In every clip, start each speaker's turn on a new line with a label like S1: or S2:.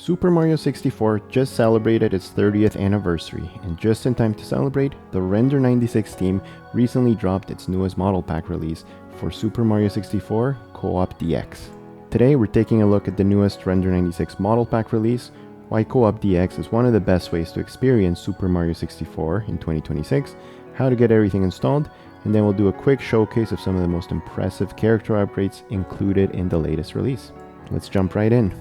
S1: Super Mario 64 just celebrated its 30th anniversary, and just in time to celebrate, the Render96 team recently dropped its newest model pack release for Super Mario 64 CoopDX. Today we're taking a look at the newest Render96 model pack release, why CoopDX is one of the best ways to experience Super Mario 64 in 2026, how to get everything installed, and then we'll do a quick showcase of some of the most impressive character upgrades included in the latest release. Let's jump right in.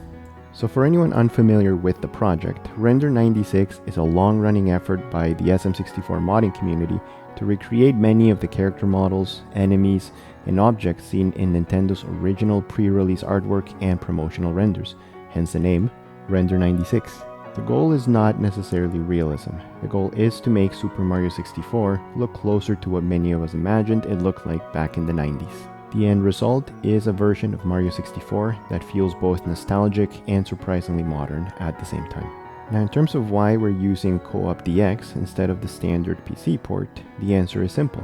S1: So for anyone unfamiliar with the project, Render96 is a long-running effort by the Sm64 modding community to recreate many of the character models, enemies, and objects seen in Nintendo's original pre-release artwork and promotional renders, hence the name, Render96. The goal is not necessarily realism. The goal is to make Super Mario 64 look closer to what many of us imagined it looked like back in the 90s. The end result is a version of Mario 64 that feels both nostalgic and surprisingly modern at the same time. Now, in terms of why we're using CoopDX instead of the standard PC port, the answer is simple.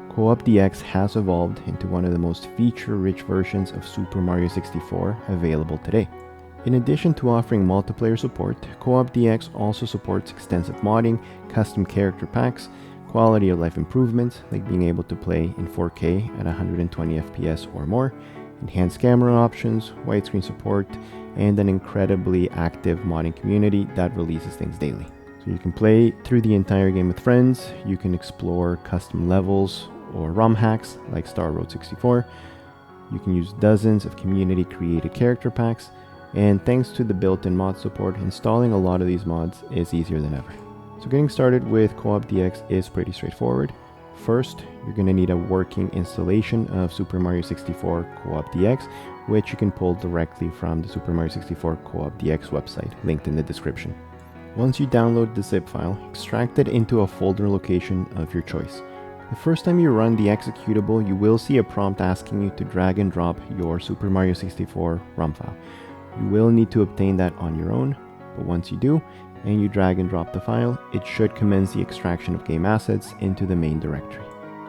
S1: CoopDX has evolved into one of the most feature-rich versions of Super Mario 64 available today. In addition to offering multiplayer support, CoopDX also supports extensive modding, custom character packs, quality of life improvements like being able to play in 4K at 120 FPS or more, enhanced camera options, widescreen support, and an incredibly active modding community that releases things daily. So you can play through the entire game with friends, you can explore custom levels or ROM hacks like Star Road 64, you can use dozens of community created character packs, and thanks to the built-in mod support, installing a lot of these mods is easier than ever. So getting started with CoopDX is pretty straightforward. First, you're going to need a working installation of Super Mario 64 CoopDX, which you can pull directly from the Super Mario 64 CoopDX website, linked in the description. Once you download the zip file, extract it into a folder location of your choice. The first time you run the executable, you will see a prompt asking you to drag and drop your Super Mario 64 ROM file. You will need to obtain that on your own, but once you do, and you drag and drop the file, it should commence the extraction of game assets into the main directory.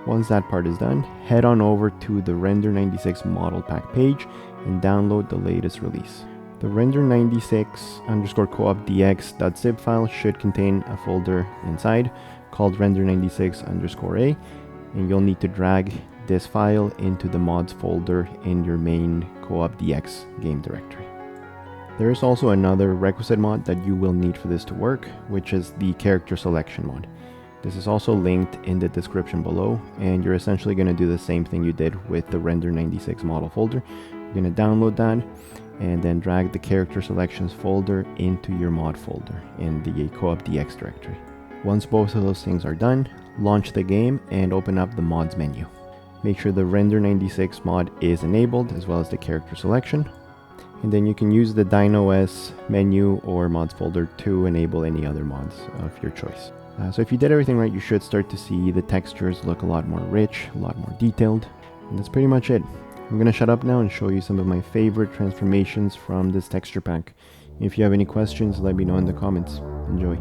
S1: Once that part is done, head on over to the Render96 model pack page and download the latest release. The Render96_CoopDX.zip file should contain a folder inside called Render96_A, and you'll need to drag this file into the mods folder in your main CoopDX game directory. There is also another requisite mod that you will need for this to work, which is the character selection mod. This is also linked in the description below, and you're essentially going to do the same thing you did with the Render96 model folder. You're going to download that and then drag the character selections folder into your mod folder in the CoopDX directory. Once both of those things are done, launch the game and open up the mods menu. Make sure the Render96 mod is enabled as well as the character selection. And then you can use the DynoS menu or mods folder to enable any other mods of your choice. So if you did everything right, you should start to see the textures look a lot more rich, a lot more detailed. And that's pretty much it. I'm going to shut up now and show you some of my favorite transformations from this texture pack. If you have any questions, let me know in the comments. Enjoy.